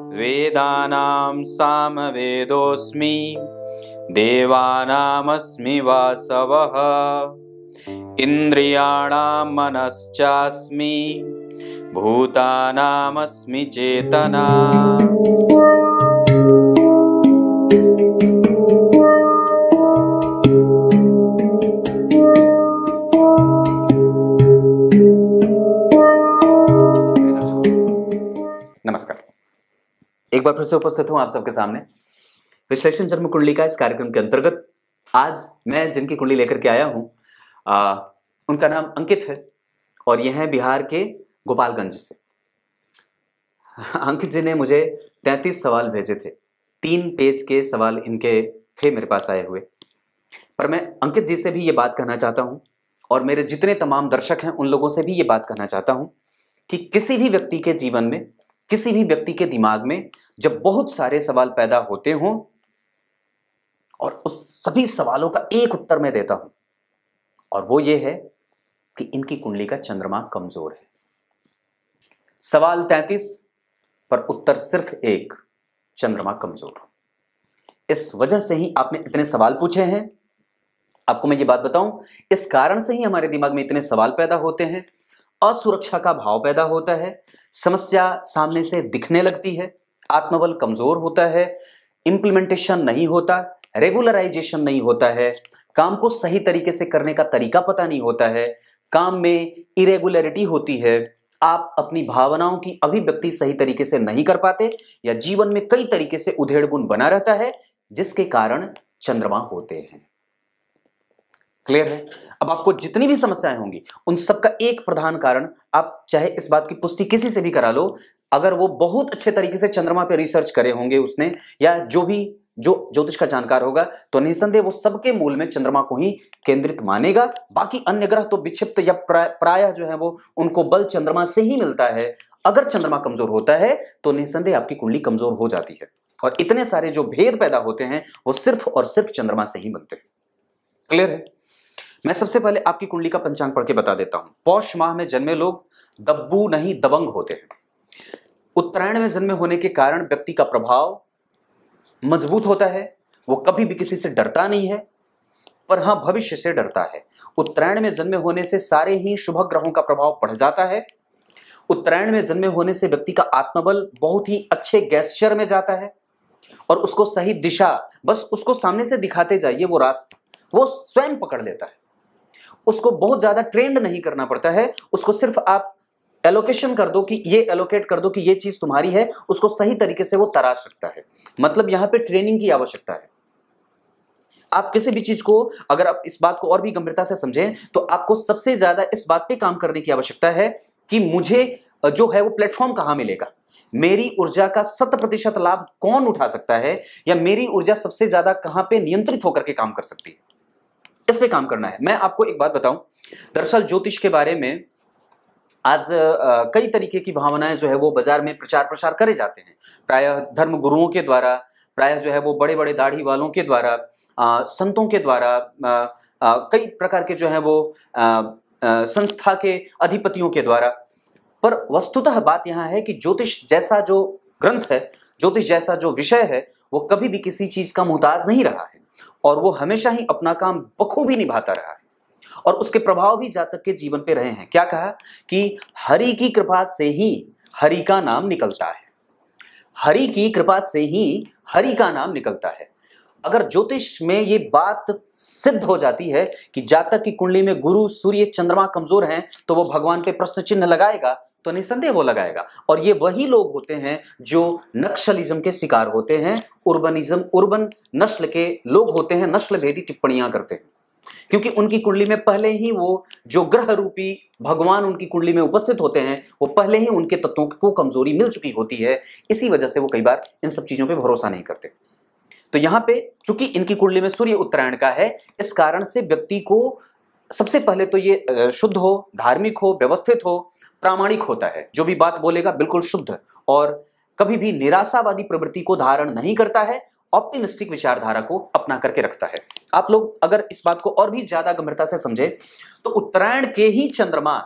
वेदानां सामवेदोऽस्मि देवानामस्मि वासवः इन्द्रियाणां मनश्चास्मि भूतानामस्मि चेतना। नमस्कार, एक बार फिर से उपस्थित हूं आप सबके सामने विश्लेषण जन्म कुंडली का इस कार्यक्रम के अंतर्गत। आज मैं जिनकी कुंडली लेकर के आया हूं उनका नाम अंकित है और यह है बिहार के गोपालगंज से। अंकित जी ने मुझे 33 सवाल भेजे थे, 3 पेज के सवाल इनके थे मेरे पास आए हुए। पर मैं अंकित जी से भी ये बात कहना चाहता हूं और मेरे जितने तमाम दर्शक हैं उन लोगों से भी ये बात कहना चाहता हूं कि किसी भी व्यक्ति के जीवन में, किसी भी व्यक्ति के दिमाग में जब बहुत सारे सवाल पैदा होते हों और उस सभी सवालों का एक उत्तर मैं देता हूं और वो ये है कि इनकी कुंडली का चंद्रमा कमजोर है। सवाल 33 पर उत्तर सिर्फ एक, चंद्रमा कमजोर। इस वजह से ही आपने इतने सवाल पूछे हैं। आपको मैं ये बात बताऊं, इस कारण से ही हमारे दिमाग में इतने सवाल पैदा होते हैं, असुरक्षा का भाव पैदा होता है, समस्या सामने से दिखने लगती है, आत्मबल कमजोर होता है, इंप्लीमेंटेशन नहीं होता, रेगुलराइजेशन नहीं होता है, काम को सही तरीके से करने का तरीका पता नहीं होता है, काम में इरेगुलरिटी होती है, आप अपनी भावनाओं की अभिव्यक्ति सही तरीके से नहीं कर पाते या जीवन में कई तरीके से उधेड़-बुन बना रहता है जिसके कारण चंद्रमा होते हैं। क्लियर है? अब आपको जितनी भी समस्याएं होंगी उन सबका एक प्रधान कारण, आप चाहे इस बात की पुष्टि किसी से भी करा लो, अगर वो बहुत अच्छे तरीके से चंद्रमा पे रिसर्च करे होंगे उसने, या जो ज्योतिष का जानकार होगा, तो निसंदेह वो सबके मूल में चंद्रमा को ही केंद्रित मानेगा। बाकी अन्य ग्रह तो विक्षिप्त या प्रायः जो है वो उनको बल चंद्रमा से ही मिलता है। अगर चंद्रमा कमजोर होता है तो निसंदेह आपकी कुंडली कमजोर हो जाती है और इतने सारे जो भेद पैदा होते हैं वो सिर्फ और सिर्फ चंद्रमा से ही बनते हैं। क्लियर है? मैं सबसे पहले आपकी कुंडली का पंचांग पढ़ के बता देता हूं। पौष माह में जन्मे लोग दब्बू नहीं दबंग होते हैं। उत्तरायण में जन्मे होने के कारण व्यक्ति का प्रभाव मजबूत होता है, वो कभी भी किसी से डरता नहीं है, पर हां भविष्य से डरता है। उत्तरायण में जन्मे होने से सारे ही शुभ ग्रहों का प्रभाव बढ़ जाता है। उत्तरायण में जन्मे होने से व्यक्ति का आत्मबल बहुत ही अच्छे गैस्चर में जाता है और उसको सही दिशा, बस उसको सामने से दिखाते जाइए, वो रास्ता वो स्वयं पकड़ लेता है। उसको बहुत ज्यादा ट्रेंड नहीं करना पड़ता है, उसको सिर्फ आप एलोकेशन कर दो कि ये एलोकेट कर दो कि ये चीज तुम्हारी है, उसको सही तरीके से वो तराश सकता है। मतलब यहां पे ट्रेनिंग की आवश्यकता है। आप किसी भी चीज को, अगर आप इस बात को और भी गंभीरता से समझें तो आपको सबसे ज्यादा इस बात पे काम करने की आवश्यकता है कि मुझे जो है वो प्लेटफॉर्म कहां मिलेगा, मेरी ऊर्जा का 100% लाभ कौन उठा सकता है, या मेरी ऊर्जा सबसे ज्यादा कहां पे नियंत्रित होकर के काम कर सकती है, इस पे काम करना है। मैं आपको एक बात बताऊं, दरअसल ज्योतिष के बारे में आज कई तरीके की भावनाएं जो है वो बाजार में प्रचार प्रसार करे जाते हैं, प्रायः धर्म गुरुओं के द्वारा, प्रायः जो है वो बड़े बड़े दाढ़ी वालों के द्वारा, संतों के द्वारा, कई प्रकार के जो है वो संस्था के अधिपतियों के द्वारा। पर वस्तुतः बात यहां है कि ज्योतिष जैसा जो ग्रंथ है, ज्योतिष जैसा जो विषय है, वो कभी भी किसी चीज का मोहताज नहीं रहा है और वो हमेशा ही अपना काम बखूबी निभाता रहा है और उसके प्रभाव भी जातक के जीवन पे रहे हैं। क्या कहा कि हरि की कृपा से ही हरि का नाम निकलता है, हरि की कृपा से ही हरि का नाम निकलता है। अगर ज्योतिष में ये बात सिद्ध हो जाती है कि जातक की कुंडली में गुरु, सूर्य, चंद्रमा कमजोर हैं तो वो भगवान पे प्रश्न चिन्ह लगाएगा, तो निसंदेह वो लगाएगा। और ये वही लोग होते हैं जो नक्सलिज्म के शिकार होते हैं, उर्बन नस्ल के लोग होते हैं, नस्ल भेदी टिप्पणियां करते हैं, क्योंकि उनकी कुंडली में पहले ही वो जो ग्रह रूपी भगवान उनकी कुंडली में उपस्थित होते हैं, वो पहले ही उनके तत्वों को कमजोरी मिल चुकी होती है। इसी वजह से वो कई बार इन सब चीजों पे भरोसा नहीं करते। तो यहां पे चूंकि इनकी कुंडली में सूर्य उत्तरायण का है, इस कारण से व्यक्ति को सबसे पहले तो ये शुद्ध हो, धार्मिक हो, व्यवस्थित हो, प्रामाणिक होता है, जो भी बात बोलेगा बिल्कुल शुद्ध, और कभी भी निराशावादी प्रवृत्ति को धारण नहीं करता है, ऑप्टिमिस्टिक विचारधारा को अपना करके रखता है। आप लोग अगर इस बात को और भी ज्यादा गंभीरता से समझे तो उत्तरायण के ही चंद्रमा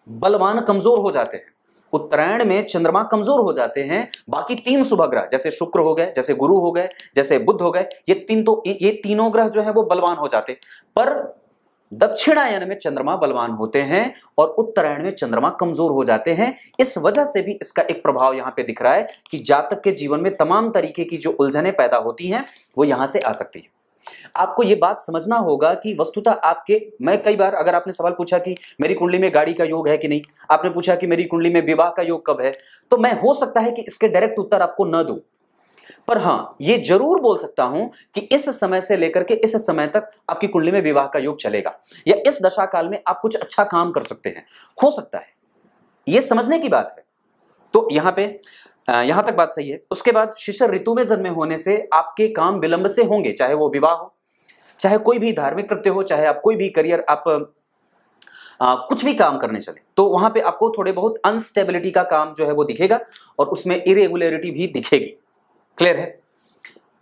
बलवान कमजोर हो जाते हैं उत्तरायण में चंद्रमा कमजोर हो जाते हैं, बाकी 3 शुभ ग्रह जैसे शुक्र हो गए, जैसे गुरु हो गए, जैसे बुध हो गए, ये तीनों ग्रह जो है वो बलवान हो जाते। पर दक्षिणायन में चंद्रमा बलवान होते हैं और उत्तरायण में चंद्रमा कमजोर हो जाते हैं। इस वजह से भी इसका एक प्रभाव यहां पे दिख रहा है कि जातक के जीवन में तमाम तरीके की जो उलझनें पैदा होती हैं वो यहां से आ सकती है। आपको ये बात समझना होगा कि वस्तुतः मैं कई बार, अगर आपने सवाल पूछा कि मेरी कुंडली में गाड़ी का योग है कि नहीं, आपने पूछा कि मेरी कुंडली में विवाह का योग कब है, तो मैं हो सकता है कि इसके डायरेक्ट उत्तर आपको न दूं, पर हां ये जरूर बोल सकता हूं कि इस समय से लेकर के इस समय तक आपकी कुंडली में विवाह का योग चलेगा, या इस दशा काल में आप कुछ अच्छा काम कर सकते हैं, हो सकता है। यह समझने की बात है। तो यहां तक बात सही है। उसके बाद शिशिर ऋतु में जन्मे होने से आपके काम विलंब से होंगे, चाहे वो विवाह हो, चाहे कोई भी धार्मिक कृत्य हो, चाहे आप कोई भी करियर, आप कुछ भी काम करने चले, तो वहां पे आपको थोड़े बहुत अनस्टेबिलिटी का काम जो है वो दिखेगा और उसमें इरेगुलरिटी भी दिखेगी। क्लियर है?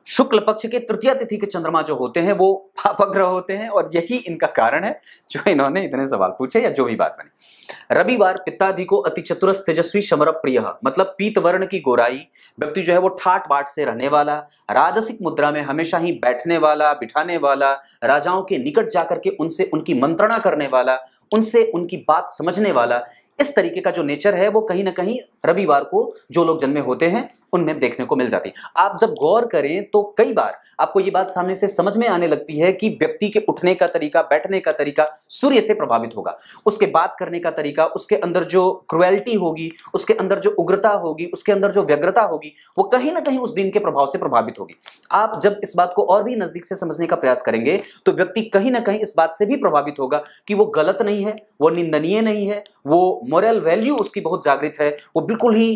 शुक्ल पक्ष के तृतीय तिथि के चंद्रमा जो होते हैं वो पापग्रह होते हैं और यही इनका कारण है जो इन्होंने इतने सवाल पूछे या जो भी बात बनी। रविवार पित्ताधिको अति चतुरस तेजस्वी शमर प्रिय, मतलब पीत वर्ण की गोराई, व्यक्ति जो है वो ठाट बाट से रहने वाला, राजसिक मुद्रा में हमेशा ही बैठने वाला, बिठाने वाला, राजाओं के निकट जाकर के उनसे उनकी मंत्रणा करने वाला, उनसे उनकी बात समझने वाला, इस तरीके का जो नेचर है वो कहीं ना कहीं रविवार को जो लोग जन्मे होते हैं उनमें देखने को मिल जाती है। आप जब गौर करें तो कई बार आपको ये बात सामने से समझ में आने लगती है कि व्यक्ति के उठने का तरीका, बैठने का तरीका सूर्य से प्रभावित होगा, उसके बात करने का तरीका, उसके अंदर जो क्रुएल्टी होगी, उसके अंदर जो उग्रता होगी, उसके अंदर जो व्यग्रता होगी, वो कहीं ना कहीं उस दिन के प्रभाव से प्रभावित होगी। आप जब इस बात को और भी नजदीक से समझने का प्रयास करेंगे तो व्यक्ति कहीं ना कहीं इस बात से भी प्रभावित होगा कि वो गलत नहीं है, वो निंदनीय नहीं है, वो मोरल वैल्यू उसकी बहुत जागृत है, वो बिल्कुल ही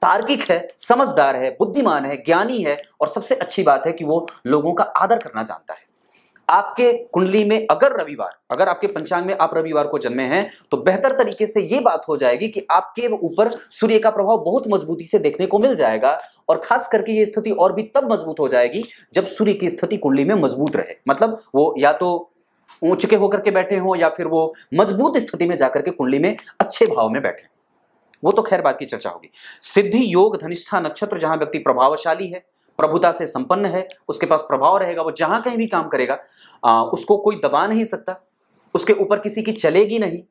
तार्किक है, समझदार है, बुद्धिमान है, ज्ञानी है, और सबसे अच्छी बात है कि वो लोगों का आदर करना जानता है। आपके कुंडली में अगर आपके पंचांग में आप रविवार को जन्मे हैं तो बेहतर तरीके से यह बात हो जाएगी कि आपके ऊपर सूर्य का प्रभाव बहुत मजबूती से देखने को मिल जाएगा, और खास करके ये स्थिति और भी तब मजबूत हो जाएगी जब सूर्य की स्थिति कुंडली में मजबूत रहे, मतलब वो या तो ऊंच के होकर के बैठे हो या फिर वो मजबूत स्थिति में जाकर के कुंडली में अच्छे भाव में बैठे। वो तो खैर बात की चर्चा होगी। सिद्धि योग धनिष्ठा नक्षत्र, जहां व्यक्ति प्रभावशाली है, प्रभुता से संपन्न है, उसके पास प्रभाव रहेगा, वो जहां कहीं भी काम करेगा उसको कोई दबा नहीं सकता, उसके ऊपर किसी की चलेगी नहीं,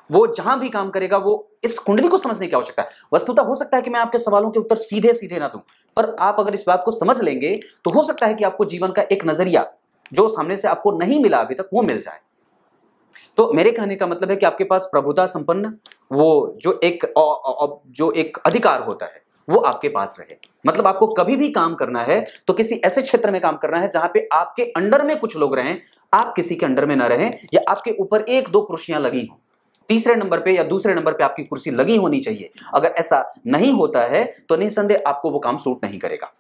वो जहां भी काम करेगा। वो इस कुंडली को समझने की आवश्यकता है। वस्तुतः हो सकता है कि मैं आपके सवालों के उत्तर सीधे सीधे ना दूं, पर आप अगर इस बात को समझ लेंगे तो हो सकता है कि आपको जीवन का एक नजरिया जो सामने से आपको नहीं मिला अभी तक वो मिल जाए। तो मेरे कहने का मतलब है कि आपके पास प्रभुता संपन्न वो जो एक अधिकार होता है वो आपके पास रहे। मतलब आपको कभी भी काम करना है तो किसी ऐसे क्षेत्र में काम करना है जहां पे आपके अंडर में कुछ लोग रहें, आप किसी के अंडर में ना रहें, या आपके ऊपर 1-2 कुर्सियां लगी हों, तीसरे नंबर पे या दूसरे नंबर पे आपकी कुर्सी लगी होनी चाहिए। अगर ऐसा नहीं होता है तो निसंदेह आपको वो काम सूट नहीं करेगा।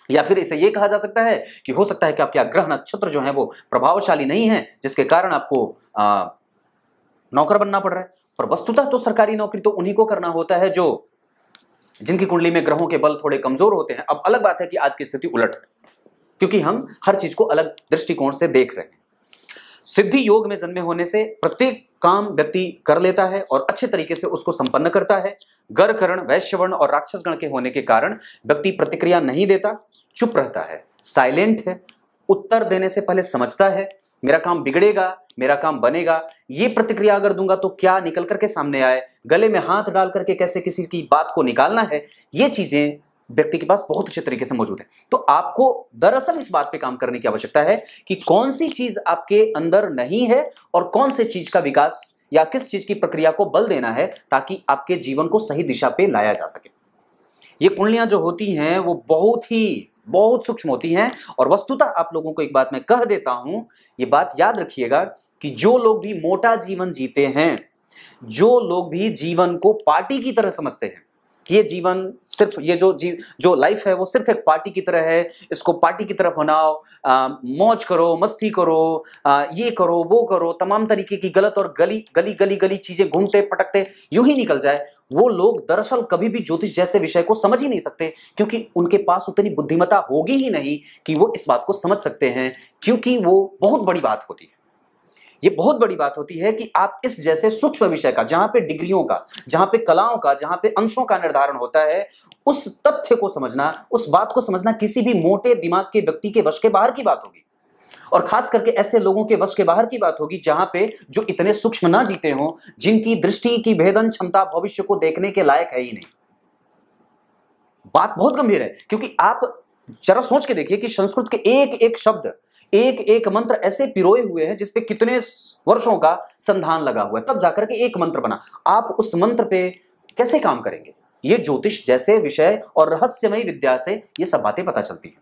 या फिर इसे यह कहा जा सकता है कि हो सकता है कि आपके ग्रह नक्षत्र जो है वो प्रभावशाली नहीं है, जिसके कारण आपको नौकर बनना पड़ रहा है। पर वस्तुतः तो सरकारी नौकरी तो उन्हीं को करना होता है जो जिनकी कुंडली में ग्रहों के बल थोड़े कमजोर होते हैं। अब अलग बात है कि आज की स्थिति उलट है, क्योंकि हम हर चीज को अलग दृष्टिकोण से देख रहे हैं। सिद्धि योग में जन्मे होने से प्रत्येक काम व्यक्ति कर लेता है और अच्छे तरीके से उसको संपन्न करता है। गर करण, वैश्यवर्ण और राक्षस गण के होने के कारण व्यक्ति प्रतिक्रिया नहीं देता, चुप रहता है, साइलेंट है, उत्तर देने से पहले समझता है मेरा काम बिगड़ेगा, मेरा काम बनेगा, ये प्रतिक्रिया अगर दूंगा तो क्या निकल करके सामने आए, गले में हाथ डाल करके कैसे किसी की बात को निकालना है, ये चीजें व्यक्ति के पास बहुत अच्छे तरीके से मौजूद है। तो आपको दरअसल इस बात पे काम करने की आवश्यकता है कि कौन सी चीज आपके अंदर नहीं है और कौन से चीज का विकास या किस चीज की प्रक्रिया को बल देना है ताकि आपके जीवन को सही दिशा पे लाया जा सके। ये कुंडलियां जो होती हैं वो बहुत सूक्ष्म होती हैं, और वस्तुतः आप लोगों को एक बात मैं कह देता हूं, ये बात याद रखिएगा कि जो लोग भी मोटा जीवन जीते हैं, जो लोग भी जीवन को पार्टी की तरह समझते हैं कि ये जीवन सिर्फ ये जो लाइफ है वो सिर्फ एक पार्टी की तरह है, इसको पार्टी की तरफ बनाओ, मौज करो, मस्ती करो, ये करो, वो करो, तमाम तरीके की गलत और गली चीजें घूमते पटकते यूं ही निकल जाए, वो लोग दरअसल कभी भी ज्योतिष जैसे विषय को समझ ही नहीं सकते, क्योंकि उनके पास उतनी बुद्धिमत्ता होगी ही नहीं कि वो इस बात को समझ सकते हैं, क्योंकि वो बहुत बड़ी बात होती है। ये बहुत बड़ी बात होती है कि आप इस जैसे सूक्ष्म विषय का, जहां पे डिग्रियों का, जहां पे कलाओं का, जहां पे अंशों का निर्धारण होता है, उस तथ्य को समझना, उस बात को समझना किसी भी मोटे दिमाग के व्यक्ति के वश के बाहर की बात होगी। और खास करके ऐसे लोगों के वश के बाहर की बात होगी जहां पे जो इतने सूक्ष्म ना जीते हों, जिनकी दृष्टि की भेदन क्षमता भविष्य को देखने के लायक है ही नहीं। बात बहुत गंभीर है, क्योंकि आप जरा सोच के देखिए कि संस्कृत के एक एक शब्द, एक एक मंत्र ऐसे पिरोए हुए हैं जिसपे कितने वर्षों का संधान लगा हुआ है, तब जाकर के एक मंत्र बना। आप उस मंत्र पे कैसे काम करेंगे? ये ज्योतिष जैसे विषय और रहस्यमयी विद्या से ये सब बातें पता चलती हैं।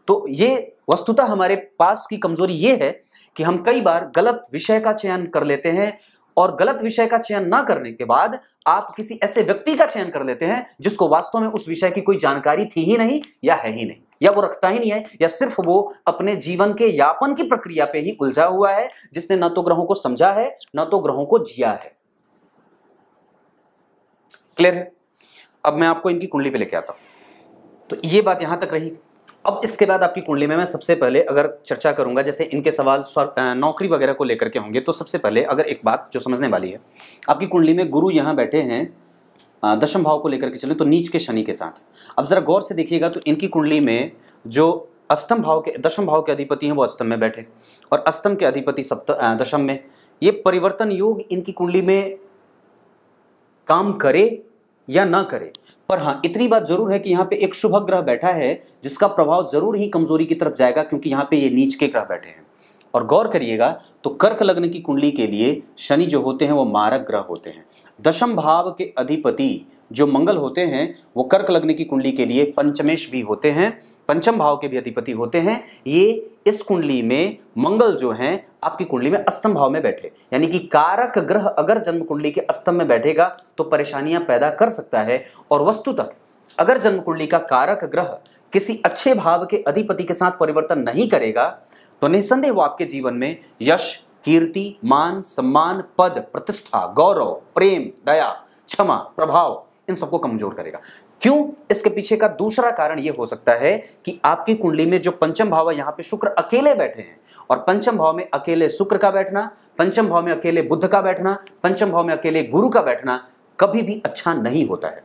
तो ये वस्तुतः हमारे पास की कमजोरी ये है कि हम कई बार गलत विषय का चयन कर लेते हैं, और गलत विषय का चयन ना करने के बाद आप किसी ऐसे व्यक्ति का चयन कर लेते हैं जिसको वास्तव में उस विषय की कोई जानकारी थी ही नहीं, या है ही नहीं, या वो रखता ही नहीं है, या सिर्फ वो अपने जीवन के यापन की प्रक्रिया पे ही उलझा हुआ है, जिसने न तो ग्रहों को समझा है न तो ग्रहों को जिया है। क्लियर है? अब मैं आपको इनकी कुंडली पे लेके आता हूं। तो ये बात यहां तक रही। अब इसके बाद आपकी कुंडली में मैं सबसे पहले अगर चर्चा करूंगा, जैसे इनके सवाल नौकरी वगैरह को लेकर के होंगे, तो सबसे पहले अगर एक बात जो समझने वाली है, आपकी कुंडली में गुरु यहां बैठे हैं दशम भाव को लेकर के चले तो नीच के शनि के साथ। अब जरा गौर से देखिएगा तो इनकी कुंडली में जो अष्टम भाव के, दशम भाव के अधिपति हैं वो अष्टम में बैठे, और अष्टम के अधिपति दशम में। ये परिवर्तन योग इनकी कुंडली में काम करे या ना करे, पर हाँ इतनी बात जरूर है कि यहाँ पे एक शुभ ग्रह बैठा है जिसका प्रभाव जरूर ही कमजोरी की तरफ जाएगा, क्योंकि यहाँ पे ये नीच के ग्रह बैठे हैं। और गौर करिएगा तो कर्क लग्न की कुंडली के लिए शनि जो होते हैं वो मारक ग्रह होते हैं। दशम भाव के अधिपति जो मंगल होते हैं वो कर्क लग्न की कुंडली के लिए पंचमेश भी होते हैं, पंचम भाव के भी अधिपति होते हैं। ये इस कुंडली में मंगल जो हैं आपकी कुंडली में अष्टम भाव में बैठे, यानी कि कारक ग्रह अगर जन्म कुंडली के अष्टम में बैठेगा तो परेशानियां पैदा कर सकता है। और वस्तुतः अगर जन्म कुंडली का कारक ग्रह किसी अच्छे भाव के अधिपति के साथ परिवर्तन नहीं करेगा तो निस्संदेह वो आपके जीवन में यश, कीर्ति, मान, सम्मान, पद, प्रतिष्ठा, गौरव, प्रेम, दया, क्षमा, प्रभाव, इन सबको कमजोर करेगा। क्यों? इसके पीछे का दूसरा कारण यह हो सकता है कि आपकी कुंडली में जो पंचम भाव है यहां पे शुक्र अकेले बैठे हैं, और पंचम भाव में अकेले शुक्र का बैठना, पंचम भाव में अकेले बुध का बैठना, पंचम भाव में अकेले गुरु का बैठना कभी भी अच्छा नहीं होता है।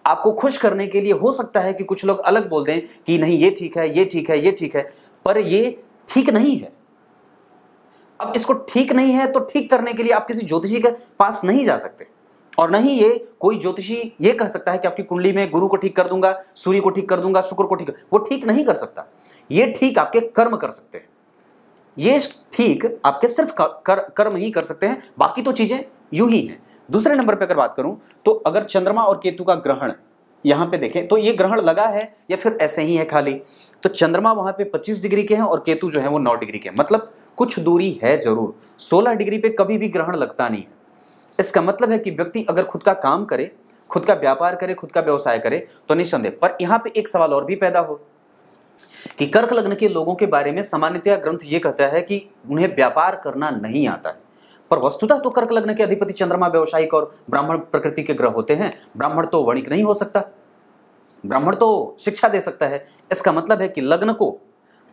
आपको खुश करने के लिए हो सकता है कि कुछ लोग अलग बोल दें कि नहीं ये ठीक है, ये ठीक है, ये ठीक है, पर ये ठीक नहीं है। अब इसको ठीक नहीं है तो ठीक करने के लिए आप किसी ज्योतिषी के पास नहीं जा सकते, और नहीं ये कोई ज्योतिषी ये कह सकता है कि आपकी कुंडली में गुरु को ठीक कर दूंगा, सूर्य को ठीक कर दूंगा, शुक्र को ठीक, वो ठीक नहीं कर सकता। ये ठीक आपके कर्म कर सकते हैं, ये ठीक आपके सिर्फ कर्म ही कर सकते हैं, बाकी तो चीजें यूं ही हैं। दूसरे नंबर पे अगर बात करूं तो अगर चंद्रमा और केतु का ग्रहण यहां पे देखें तो ये ग्रहण लगा है या फिर ऐसे ही है खाली, तो चंद्रमा वहां पे 25 डिग्री के हैं और केतु जो है वो 9 डिग्री के हैं, मतलब कुछ दूरी है जरूर। 16 डिग्री पे कभी भी ग्रहण लगता नहीं है। इसका मतलब है कि व्यक्ति अगर खुद का काम करे, खुद का व्यापार करे, खुद का व्यवसाय करे तो निसंदेह। पर यहां पे एक सवाल और भी पैदा हो कि कर्क लग्न के लोगों के बारे में सामान्यतया ग्रंथ ये कहता है कि उन्हें व्यापार करना नहीं आता है, पर वस्तुतः तो कर्क लग्न के अधिपति चंद्रमा व्यावसायिक और ब्राह्मण प्रकृति के ग्रह होते हैं। ब्राह्मण तो वणिक नहीं हो सकता, ब्राह्मण तो शिक्षा दे सकता है। इसका मतलब है कि लग्न को,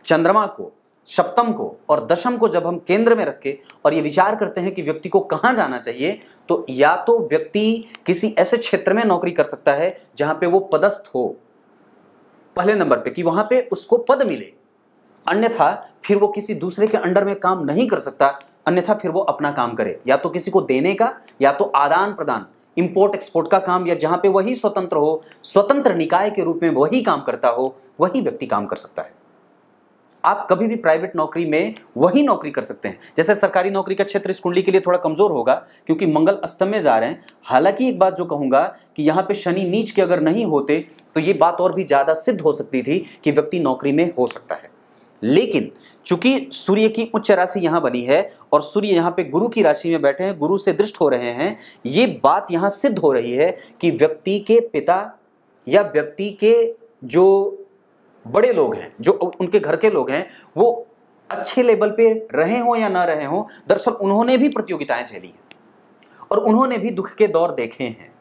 चंद्रमा को, सप्तम को और दशम को जब हम केंद्र में रख के और ये विचार करते हैं कि व्यक्ति को कहां जाना चाहिए, तो या तो व्यक्ति किसी ऐसे क्षेत्र में नौकरी कर सकता है जहां पे वो पदस्थ हो पहले नंबर पे, कि वहां पे उसको पद मिले, अन्यथा फिर वो किसी दूसरे के अंडर में काम नहीं कर सकता, अन्यथा फिर वो अपना काम करे, या तो किसी को देने का, या तो आदान प्रदान, इंपोर्ट एक्सपोर्ट का काम, या जहां पे वही स्वतंत्र हो, स्वतंत्र निकाय के रूप में वही काम करता हो, वही व्यक्ति काम कर सकता है। आप कभी भी प्राइवेट नौकरी में वही नौकरी कर सकते हैं। जैसे सरकारी नौकरी का क्षेत्र इस कुंडली के लिए थोड़ा कमजोर होगा क्योंकि मंगल अष्टम में जा रहे हैं। हालांकि एक बात जो कहूंगा कि यहाँ पे शनि नीच के अगर नहीं होते तो ये बात और भी ज्यादा सिद्ध हो सकती थी कि व्यक्ति नौकरी में हो सकता है। लेकिन चूंकि सूर्य की उच्च राशि यहां बनी है और सूर्य यहां पे गुरु की राशि में बैठे हैं, गुरु से दृष्ट हो रहे हैं, ये बात यहां सिद्ध हो रही है कि व्यक्ति के पिता या व्यक्ति के जो बड़े लोग हैं, जो उनके घर के लोग हैं, वो अच्छे लेवल पे रहे हो या ना रहे हो, दरअसल उन्होंने भी प्रतियोगिताएं झेली हैं और उन्होंने भी दुख के दौर देखे हैं।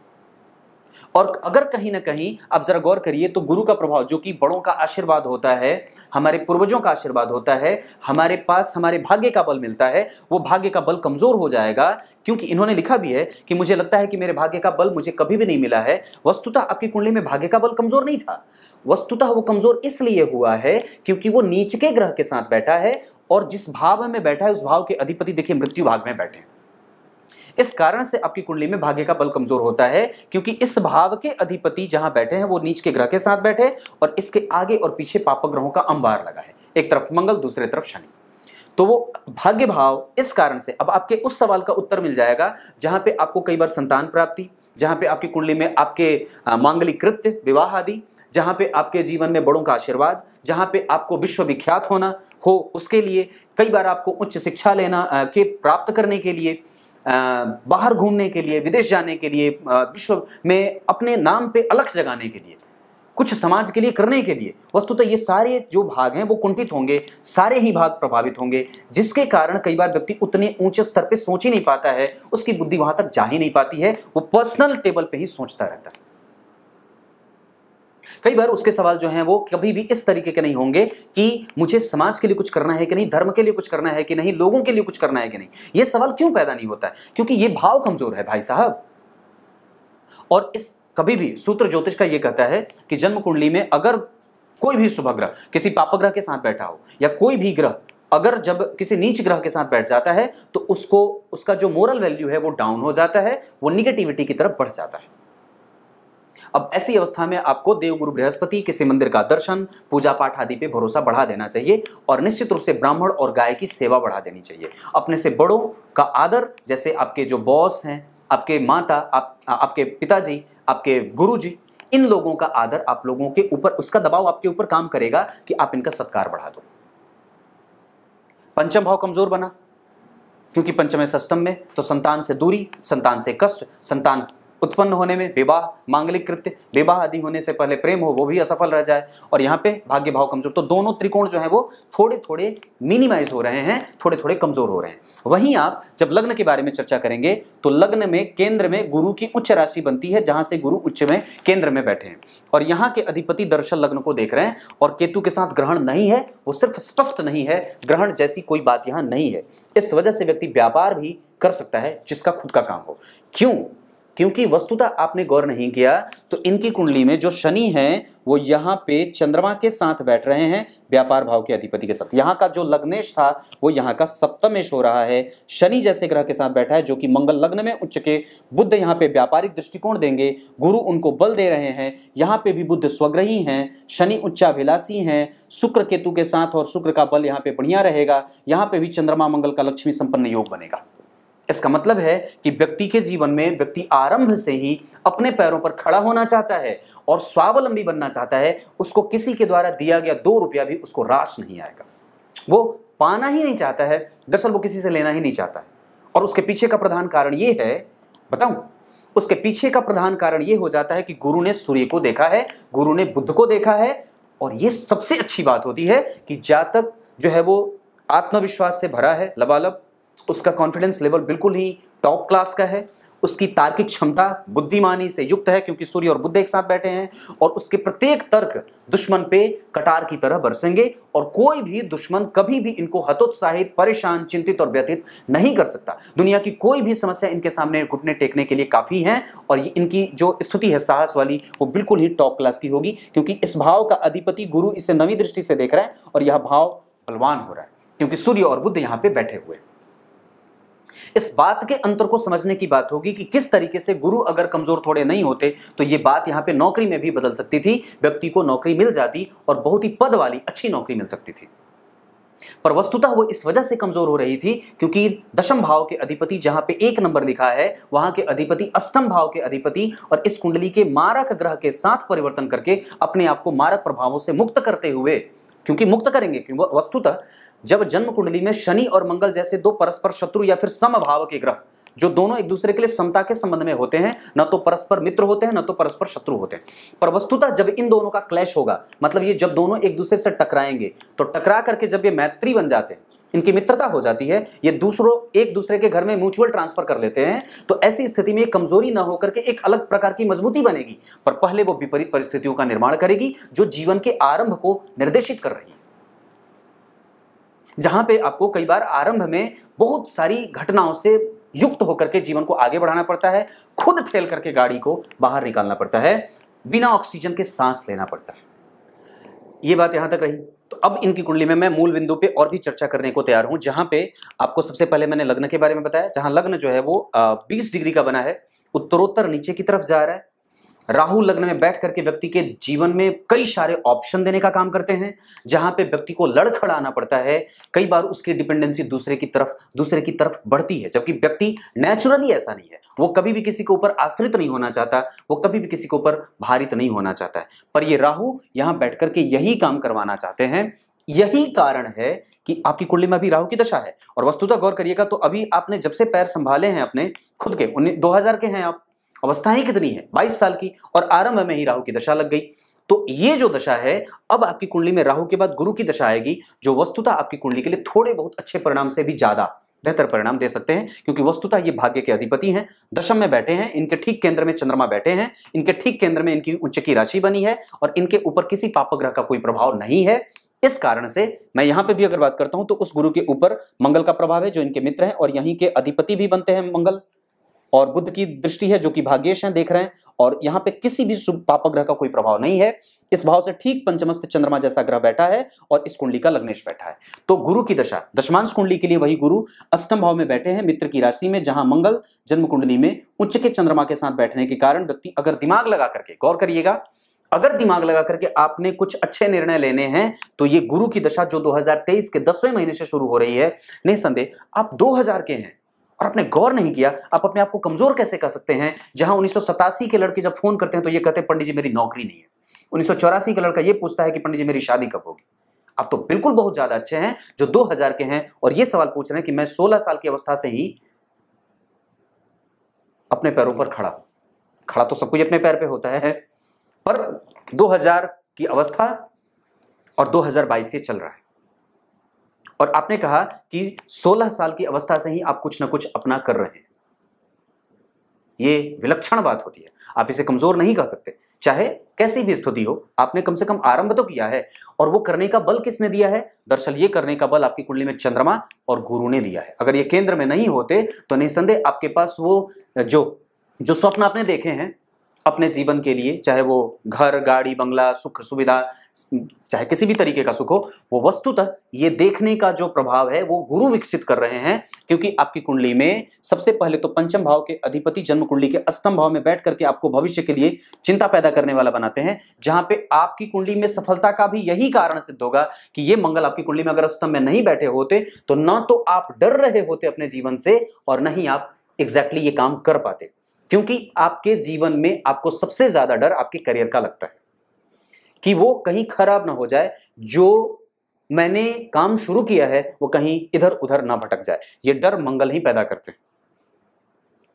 और अगर कहीं ना कहीं आप जरा गौर करिए तो गुरु का प्रभाव, जो कि बड़ों का आशीर्वाद होता है, हमारे पूर्वजों का आशीर्वाद होता है, हमारे पास हमारे भाग्य का बल मिलता है, वो भाग्य का बल कमजोर हो जाएगा। क्योंकि इन्होंने लिखा भी है कि मुझे लगता है कि मेरे भाग्य का बल मुझे कभी भी नहीं मिला है। वस्तुतः आपकी कुंडली में भाग्य का बल कमजोर नहीं था, वस्तुतः वो कमजोर इसलिए हुआ है क्योंकि वो नीच के ग्रह के साथ बैठा है, और जिस भाव में बैठा है उस भाव के अधिपति देखिए मृत्यु भाग में बैठे हैं। इस कारण से आपकी कुंडली में भाग्य का बल कमजोर होता है, क्योंकि इस भाव के अधिपति जहां बैठे हैं वो नीच के ग्रह के साथ बैठे, और इसके आगे और पीछे पाप ग्रहों का अंबार लगा है, एक तरफ मंगल दूसरे तरफ शनि। तो वो भाग्य भाव, इस कारण से अब आपके उस सवाल का उत्तर मिल जाएगा जहां पे आपको कई बार संतान प्राप्ति, जहां पे आपकी कुंडली में आपके मांगलिक कृत्य, विवाह आदि, जहां पे आपके जीवन में बड़ों का आशीर्वाद, जहां पे आपको विश्वविख्यात होना हो, उसके लिए कई बार आपको उच्च शिक्षा लेना के प्राप्त करने के लिए, बाहर घूमने के लिए, विदेश जाने के लिए, विश्व में अपने नाम पे अलग जगाने के लिए, कुछ समाज के लिए करने के लिए, वस्तुतः ये सारे जो भाग हैं वो कुंठित होंगे, सारे ही भाग प्रभावित होंगे, जिसके कारण कई बार व्यक्ति उतने ऊंचे स्तर पे सोच ही नहीं पाता है, उसकी बुद्धि वहां तक जा ही नहीं पाती है, वो पर्सनल टेबल पे ही सोचता रहता है। कई बार उसके सवाल जो हैं वो कभी भी इस तरीके के नहीं होंगे कि मुझे समाज के लिए कुछ करना है कि नहीं, धर्म के लिए कुछ करना है कि नहीं, लोगों के लिए कुछ करना है कि नहीं। ये सवाल क्यों पैदा नहीं होता है? क्योंकि ये भाव कमजोर है भाई साहब। और इस कभी भी सूत्र ज्योतिष का ये कहता है कि जन्म कुंडली में अगर कोई भी शुभ ग्रह किसी पाप ग्रह के साथ बैठा हो, या कोई भी ग्रह अगर जब किसी नीच ग्रह के साथ बैठ जाता है, तो उसको उसका जो मोरल वैल्यू है वो डाउन हो जाता है, वो निगेटिविटी की तरफ बढ़ जाता है। अब ऐसी अवस्था में आपको देवगुरु बृहस्पति, किसी मंदिर का दर्शन, पूजा पाठ आदि पे भरोसा बढ़ा देना चाहिए, और निश्चित रूप से ब्राह्मण और गाय की सेवा बढ़ा देनी चाहिए। अपने से बड़ों का आदर, जैसे आपके जो बॉस हैं, आपके माता, आपके पिताजी, आपके गुरुजी, इन लोगों का आदर आप लोगों के ऊपर, उसका दबाव आपके ऊपर काम करेगा कि आप इनका सत्कार बढ़ा दो। पंचम भाव कमजोर बना, क्योंकि पंचम है षष्टम में, तो संतान से दूरी, संतान से कष्ट, संतान उत्पन्न होने में, विवाह, मांगलिक कृत्य, विवाह आदि होने से पहले प्रेम हो वो भी असफल रह जाए, और यहाँ पे भाग्य भाव कमजोर। तो दोनों त्रिकोण जो है वो थोड़े थोड़े मिनिमाइज हो रहे हैं, थोड़े थोड़े कमजोर हो रहे हैं। वहीं आप जब लग्न के बारे में चर्चा करेंगे तो लग्न में केंद्र में गुरु की उच्च राशि बनती है, जहां से गुरु उच्च में केंद्र में बैठे हैं, और यहाँ के अधिपति दर्शन लग्न को देख रहे हैं, और केतु के साथ ग्रहण नहीं है, वो सिर्फ स्पष्ट नहीं है, ग्रहण जैसी कोई बात यहाँ नहीं है। इस वजह से व्यक्ति व्यापार भी कर सकता है जिसका खुद का काम हो। क्यों? क्योंकि वस्तुतः आपने गौर नहीं किया तो इनकी कुंडली में जो शनि है वो यहाँ पे चंद्रमा के साथ बैठ रहे हैं, व्यापार भाव के अधिपति के साथ। यहाँ का जो लग्नेश था वो यहाँ का सप्तमेश हो रहा है, शनि जैसे ग्रह के साथ बैठा है, जो कि मंगल लग्न में उच्च के। बुध यहाँ पे व्यापारिक दृष्टिकोण देंगे, गुरु उनको बल दे रहे हैं, यहाँ पे भी बुध स्वग्रही हैं, शनि उच्चाभिलाषी हैं, शुक्र केतु के साथ, और शुक्र का बल यहाँ पे बढ़िया रहेगा। यहाँ पे भी चंद्रमा मंगल का लक्ष्मी संपन्न योग बनेगा। इसका मतलब है कि व्यक्ति के जीवन में व्यक्ति आरंभ से ही अपने पैरों पर खड़ा होना चाहता है और स्वावलंबी बनना चाहता है। उसको किसी के द्वारा दिया गया 2 रुपया भी उसको रास नहीं आएगा, वो पाना ही नहीं चाहता है, दरअसल वो किसी से लेना ही नहीं चाहता है। और उसके पीछे का प्रधान कारण ये है, बताऊं, उसके पीछे का प्रधान कारण ये हो जाता है कि गुरु ने सूर्य को देखा है, गुरु ने बुध को देखा है, और ये सबसे अच्छी बात होती है कि जातक जो है वो आत्मविश्वास से भरा है, लबालब, उसका कॉन्फिडेंस लेवल बिल्कुल ही टॉप क्लास का है, उसकी तार्किक क्षमता बुद्धिमानी से युक्त है, क्योंकि सूर्य और बुध एक साथ बैठे हैं, और उसके प्रत्येक तर्क दुश्मन पे कटार की तरह बरसेंगे, और कोई भी दुश्मन कभी भी इनको हतोत्साहित, परेशान, चिंतित और व्यथित नहीं कर सकता। दुनिया की कोई भी समस्या इनके सामने घुटने टेकने के लिए काफी है, और ये इनकी जो स्थिति है साहस वाली वो बिल्कुल ही टॉप क्लास की होगी, क्योंकि इस भाव का अधिपति गुरु इसे नवी दृष्टि से देख रहा है, और यह भाव बलवान हो रहा है क्योंकि सूर्य और बुध यहाँ पे बैठे हुए। इस बात के अंतर को समझने की बात होगी कि किस तरीके से गुरु अगर कमजोर थोड़े नहीं होते तो ये बात यहां पे नौकरी में भी बदल सकती थी, व्यक्ति को नौकरी मिल जाती और बहुत ही पद वाली अच्छी नौकरी मिल सकती थी। पर वस्तुतः वो इस वजह से कमजोर हो रही थी क्योंकि दशम भाव के अधिपति, जहां पे 1 नंबर लिखा है, वहां के अधिपति अष्टम भाव के अधिपति और इस कुंडली के मारक ग्रह के साथ परिवर्तन करके अपने आप को मारक प्रभावों से मुक्त करते हुए, क्योंकि मुक्त करेंगे, क्योंकि वस्तुतः जब जन्म कुंडली में शनि और मंगल जैसे 2 परस्पर शत्रु या फिर समभाव के ग्रह जो दोनों एक दूसरे के लिए समता के संबंध में होते हैं, न तो परस्पर मित्र होते हैं न तो परस्पर शत्रु होते हैं, पर वस्तुतः जब इन दोनों का क्लैश होगा, मतलब ये जब दोनों एक दूसरे से टकराएंगे, तो टकरा करके जब ये मैत्री बन जाते हैं, इनकी मित्रता हो जाती है, ये एक दूसरे के घर में म्यूचुअल ट्रांसफर कर लेते हैं, तो ऐसी स्थिति में कमजोरी ना होकर के एक अलग प्रकार की मजबूती बनेगी, पर पहले वो विपरीत परिस्थितियों का निर्माण करेगी जो जीवन के आरंभ को निर्देशित कर रही है। जहां पे आपको कई बार आरंभ में बहुत सारी घटनाओं से युक्त होकर के जीवन को आगे बढ़ाना पड़ता है, खुद ठेल करके गाड़ी को बाहर निकालना पड़ता है, बिना ऑक्सीजन के सांस लेना पड़ता है। ये बात यहां तक रही। तो अब इनकी कुंडली में मैं मूल बिंदु पे और भी चर्चा करने को तैयार हूं, जहां पे आपको सबसे पहले मैंने लग्न के बारे में बताया, जहां लग्न जो है वो 20 डिग्री का बना है, उत्तरोत्तर नीचे की तरफ जा रहा है। राहु लग्न में बैठ करके व्यक्ति के जीवन में कई सारे ऑप्शन देने का काम करते हैं, जहां पे व्यक्ति को लड़खड़ाना पड़ता है, कई बार उसकी डिपेंडेंसी दूसरे की तरफ बढ़ती है, जबकि व्यक्ति नेचुरली ऐसा नहीं है, वो कभी भी किसी के ऊपर आश्रित नहीं होना चाहता, वो कभी भी किसी के ऊपर भारित नहीं होना चाहता है, पर ये राहु यहां बैठ करके यही काम करवाना चाहते हैं। यही कारण है कि आपकी कुंडली में अभी राहु की दशा है। और वस्तुतः गौर करिएगा, तो अभी आपने जब से पैर संभाले हैं अपने खुद के, 2000 के हैं आप, अवस्थाएं कितनी है 22 साल की, और आरंभ में ही राहु की दशा लग गई। तो ये जो दशा है, अब आपकी कुंडली में राहु के बाद गुरु की दशा आएगी, जो वस्तुतः आपकी कुंडली के लिए थोड़े बहुत अच्छे परिणाम से भी ज्यादा बेहतर परिणाम दे सकते हैं, क्योंकि वस्तुतः ये भाग्य के अधिपति हैं, दशम में बैठे हैं, इनके ठीक केंद्र में चंद्रमा बैठे हैं, इनके ठीक केंद्र में इनकी उच्च की राशि बनी है, और इनके ऊपर किसी पापग्रह का कोई प्रभाव नहीं है। इस कारण से मैं यहां पे भी अगर बात करता हूं तो उस गुरु के ऊपर मंगल का प्रभाव है, जो इनके मित्र हैं, और यहीं के अधिपति भी बनते हैं मंगल, और बुध की दृष्टि है जो कि भाग्येश हैं, देख रहे हैं, और यहां पे किसी भी शुभ पाप ग्रह का कोई प्रभाव नहीं है। इस भाव से ठीक पंचमस्थ चंद्रमा जैसा ग्रह बैठा है, और इस कुंडली का लग्नेश बैठा है। तो गुरु की दशा, दशमांश कुंडली के लिए वही गुरु अष्टम भाव में बैठे हैं, मित्र की राशि में, जहां मंगल जन्म कुंडली में उच्च के चंद्रमा के साथ बैठने के कारण व्यक्ति अगर दिमाग लगा करके, गौर करिएगा, अगर दिमाग लगा करके आपने कुछ अच्छे निर्णय लेने हैं, तो ये गुरु की दशा जो 2023 के 10वें महीने से शुरू हो रही है, निसंदेह आप 2000 के हैं और आपने गौर नहीं किया, आप अपने आप को कमजोर कैसे कर सकते हैं। जहां 1987 के लड़के जब फोन करते हैं तो ये कहते हैं पंडित जी मेरी नौकरी नहीं है, 1984 का लड़का ये पूछता है कि पंडित जी मेरी शादी कब होगी। आप तो बिल्कुल बहुत ज्यादा अच्छे हैं जो 2000 के हैं और ये सवाल पूछ रहे हैं कि मैं 16 साल की अवस्था से ही अपने पैरों पर खड़ा तो सब कुछ अपने पैर पे होता है, पर 2000 की अवस्था और 2022 से चल रहा है, और आपने कहा कि 16 साल की अवस्था से ही आप कुछ ना कुछ अपना कर रहे हैं। ये विलक्षण बात होती है, आप इसे कमजोर नहीं कह सकते, चाहे कैसी भी स्थिति हो, आपने कम से कम आरंभ तो किया है। और वो करने का बल किसने दिया है? दरअसल ये करने का बल आपकी कुंडली में चंद्रमा और गुरु ने दिया है। अगर ये केंद्र में नहीं होते तो निसंदेह आपके पास वो जो स्वप्न आपने देखे हैं अपने जीवन के लिए, चाहे वो घर, गाड़ी, बंगला, सुख सुविधा, चाहे किसी भी तरीके का सुख हो, वो वस्तुतः ये देखने का जो प्रभाव है वो गुरु विकसित कर रहे हैं। क्योंकि आपकी कुंडली में सबसे पहले तो पंचम भाव के अधिपति जन्म कुंडली के अष्टम भाव में बैठ करके आपको भविष्य के लिए चिंता पैदा करने वाला बनाते हैं, जहां पे आपकी कुंडली में सफलता का भी यही कारण सिद्ध होगा कि ये मंगल आपकी कुंडली में अगर अष्टम में नहीं बैठे होते तो न तो आप डर रहे होते अपने जीवन से और न ही आप एग्जैक्टली ये काम कर पाते। क्योंकि आपके जीवन में आपको सबसे ज्यादा डर आपके करियर का लगता है कि वो कहीं खराब ना हो जाए, जो मैंने काम शुरू किया है वो कहीं इधर उधर ना भटक जाए। ये डर मंगल ही पैदा करते हैं,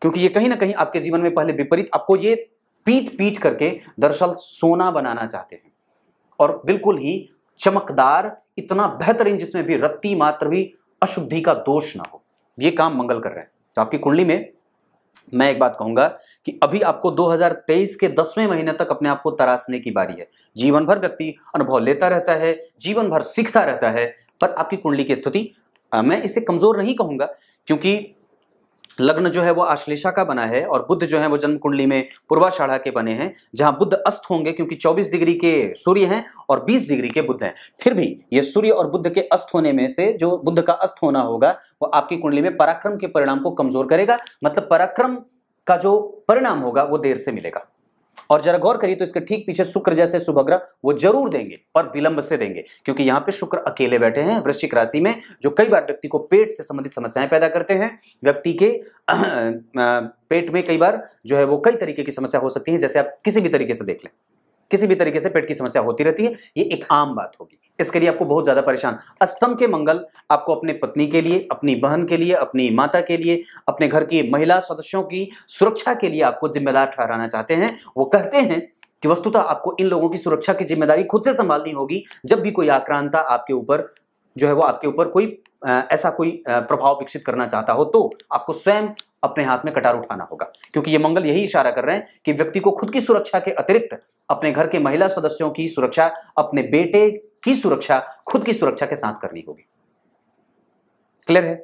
क्योंकि ये कहीं ना कहीं आपके जीवन में पहले विपरीत आपको ये पीट पीट करके दरअसल सोना बनाना चाहते हैं, और बिल्कुल ही चमकदार, इतना बेहतरीन जिसमें भी रत्ती मात्र भी अशुद्धि का दोष ना हो, ये काम मंगल कर रहे हैं। तो आपकी कुंडली में मैं एक बात कहूंगा कि अभी आपको 2023 के 10वें महीने तक अपने आप को तराशने की बारी है। जीवन भर व्यक्ति अनुभव लेता रहता है, जीवन भर सीखता रहता है, पर आपकी कुंडली की स्थिति, मैं इसे कमजोर नहीं कहूंगा, क्योंकि लग्न जो है वो आश्लेषा का बना है और बुध जो है वो जन्म कुंडली में पूर्वाषाढ़ा के बने हैं, जहां बुध अस्त होंगे, क्योंकि 24 डिग्री के सूर्य हैं और 20 डिग्री के बुध हैं। फिर भी ये सूर्य और बुध के अस्त होने में से जो बुध का अस्त होना होगा वो आपकी कुंडली में पराक्रम के परिणाम को कमजोर करेगा। मतलब पराक्रम का जो परिणाम होगा वो देर से मिलेगा। और जरा गौर करिए तो इसके ठीक पीछे शुक्र जैसे शुभ ग्रह वो जरूर देंगे, पर विलंब से देंगे, क्योंकि यहाँ पे शुक्र अकेले बैठे हैं वृश्चिक राशि में, जो कई बार व्यक्ति को पेट से संबंधित समस्याएं पैदा करते हैं। व्यक्ति के पेट में कई बार जो है वो कई तरीके की समस्या हो सकती है, जैसे आप किसी भी तरीके से देख लें, किसी भी तरीके से पेट की समस्या होती रहती है, ये एक आम बात होगी। इसके लिए आपको बहुत ज्यादा परेशान, अष्टम के मंगल आपको अपने पत्नी के लिए, अपनी बहन के लिए, अपनी माता के लिए, अपने घर की महिला सदस्यों की सुरक्षा के लिए आपको जिम्मेदार ठहराना चाहते हैं। वो कहते हैं कि वस्तुतः आपको इन लोगों की सुरक्षा की जिम्मेदारी खुद से संभालनी होगी। जब भी कोई आक्रांता आपके ऊपर जो है वो आपके ऊपर कोई ऐसा कोई प्रभाव विकसित करना चाहता हो तो आपको स्वयं अपने हाथ में कटार उठाना होगा, क्योंकि ये मंगल यही इशारा कर रहे हैं कि व्यक्ति को खुद की सुरक्षा के अतिरिक्त अपने घर के महिला सदस्यों की सुरक्षा, अपने बेटे की सुरक्षा, खुद की सुरक्षा के साथ करनी होगी। क्लियर है?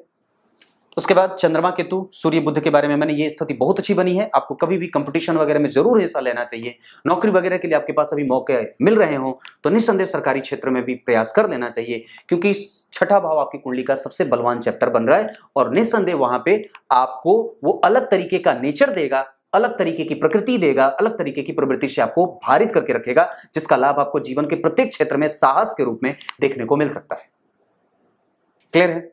उसके बाद चंद्रमा केतु सूर्य बुध के बारे में मैंने ये स्थिति बहुत अच्छी बनी है। आपको कभी भी कंपटीशन वगैरह में जरूर हिस्सा लेना चाहिए। नौकरी वगैरह के लिए आपके पास अभी मौके मिल रहे हो तो निस्संदेह सरकारी क्षेत्र में भी प्रयास कर लेना चाहिए, क्योंकि छठा भाव आपकी कुंडली का सबसे बलवान चैप्टर बन रहा है और निस्संदेह वहां पे आपको वो अलग तरीके का नेचर देगा, अलग तरीके की प्रकृति देगा, अलग तरीके की प्रवृत्ति से आपको भारित करके रखेगा, जिसका लाभ आपको जीवन के प्रत्येक क्षेत्र में साहस के रूप में देखने को मिल सकता है। क्लियर है?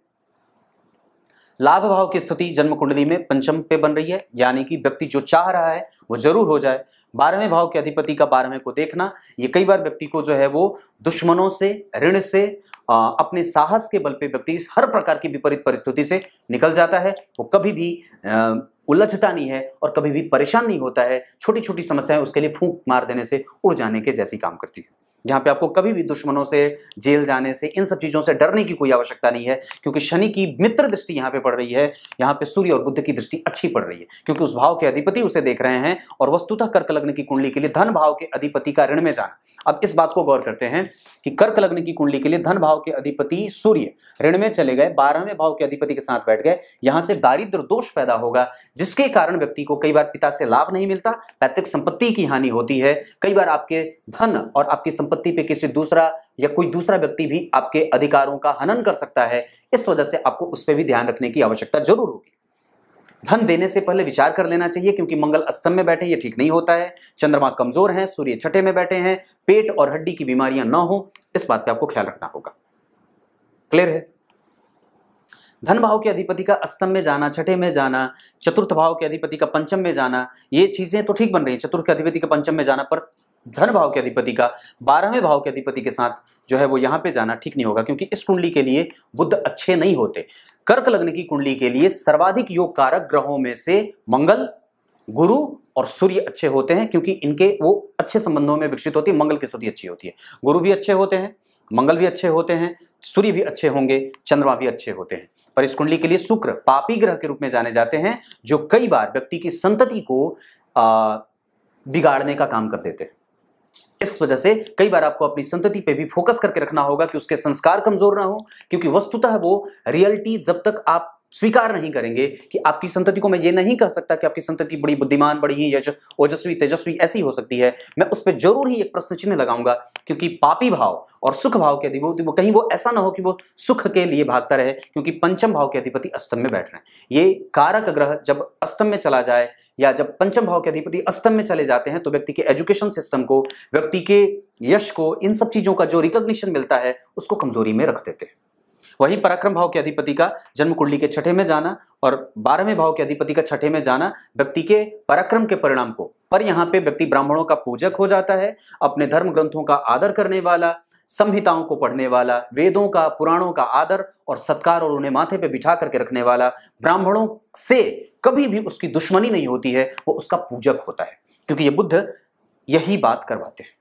लाभ भाव की स्थिति जन्म कुंडली में पंचम पे बन रही है, यानी कि व्यक्ति जो चाह रहा है वो जरूर हो जाए। 12वें भाव के अधिपति का 12वें को देखना, ये कई बार व्यक्ति को जो है वो दुश्मनों से, ऋण से, अपने साहस के बल पे व्यक्ति हर प्रकार की विपरीत परिस्थिति से निकल जाता है। वो कभी भी उलझता नहीं है और कभी भी परेशान नहीं होता है। छोटी छोटी समस्याएं उसके लिए फूंक मार देने से उड़ जाने के जैसी काम करती है। यहाँ पे आपको कभी भी दुश्मनों से, जेल जाने से, इन सब चीजों से डरने की कोई आवश्यकता नहीं है, क्योंकि शनि की मित्र दृष्टि यहाँ पे पड़ रही है। यहाँ पे सूर्य और बुध की दृष्टि अच्छी पड़ रही है, क्योंकि उस भाव के अधिपति उसे देख रहे हैं। और वस्तुतः कर्क लग्न की कुंडली के लिए धन भाव के अधिपति का ऋण में जाना, अब इस बात को गौर करते हैं कि कर्क लग्न की कुंडली के लिए धन भाव के अधिपति सूर्य ऋण में चले गए, 12वें भाव के अधिपति के साथ बैठ गए। यहां से दारिद्र दोष पैदा होगा, जिसके कारण व्यक्ति को कई बार पिता से लाभ नहीं मिलता, पैतृक संपत्ति की हानि होती है। कई बार आपके धन और आपकी संपत्ति पे किसी दूसरा या कोई दूसरा व्यक्ति भी आपके अधिकारों का हनन कर सकता है। इस वजह से आपको उस पर भी ध्यान रखने की आवश्यकता जरूर होगी। धन देने से पहले विचार कर लेना चाहिए, क्योंकि मंगल अष्टम में बैठे ये ठीक नहीं होता है। चंद्रमा कमजोर हैं, सूर्य छठे में बैठे हैं, पेट और हड्डी की बीमारियां ना हो, इस बात पे आपको ख्याल रखना होगा। क्लियर है? धन भाव के अधिपति का अष्टम में जाना, छठे में जाना, चतुर्थ भाव के अधिपति का पंचम में जाना, ये चीजें तो ठीक बन रही है। चतुर्थ के अधिपति का पंचम में जाना, पर धन भाव के अधिपति का 12वें भाव के अधिपति के साथ जो है वो यहां पे जाना ठीक नहीं होगा, क्योंकि इस कुंडली के लिए बुध अच्छे नहीं होते। कर्क लग्न की कुंडली के लिए सर्वाधिक योग कारक ग्रहों में से मंगल, गुरु और सूर्य अच्छे होते हैं, क्योंकि इनके वो अच्छे संबंधों में विकसित होती है। मंगल की स्थिति अच्छी होती है, गुरु भी अच्छे होते हैं, मंगल भी अच्छे होते हैं, सूर्य भी अच्छे होंगे, चंद्रमा भी अच्छे होते हैं। पर इस कुंडली के लिए शुक्र पापी ग्रह के रूप में जाने जाते हैं, जो कई बार व्यक्ति की संतति को बिगाड़ने का काम कर देते हैं। इस वजह से कई बार आपको अपनी संतति पे भी फोकस करके रखना होगा कि उसके संस्कार कमजोर ना हो, क्योंकि वस्तुतः वो रियलिटी जब तक आप स्वीकार नहीं करेंगे कि आपकी संतति को, मैं ये नहीं कह सकता कि आपकी संतति बड़ी बुद्धिमान, बड़ी ही ओजस्वी, तेजस्वी ऐसी हो सकती है, मैं उस पर जरूर ही एक प्रश्न चिन्ह लगाऊंगा, क्योंकि पापी भाव और सुख भाव के अधिपति वो कहीं वो ऐसा ना हो कि वो सुख के लिए भागता रहे, क्योंकि पंचम भाव के अधिपति अष्टम में बैठ रहे हैं। ये कारक ग्रह जब अष्टम में चला जाए या जब पंचम भाव के अधिपति अष्टम में चले जाते हैं तो व्यक्ति के एजुकेशन सिस्टम को, व्यक्ति के यश को, इन सब चीजों का जो रिकॉग्निशन मिलता है उसको कमजोरी में रख देते हैं। वही पराक्रम भाव के अधिपति का जन्म कुंडली के छठे में जाना और 12वें भाव के अधिपति का छठे में जाना व्यक्ति के पराक्रम के परिणाम को, पर यहाँ पे व्यक्ति ब्राह्मणों का पूजक हो जाता है, अपने धर्म ग्रंथों का आदर करने वाला, संहिताओं को पढ़ने वाला, वेदों का, पुराणों का आदर और सत्कार और उन्हें माथे पे बिठा करके रखने वाला, ब्राह्मणों से कभी भी उसकी दुश्मनी नहीं होती है, वो उसका पूजक होता है, क्योंकि ये बुध यही बात करवाते हैं।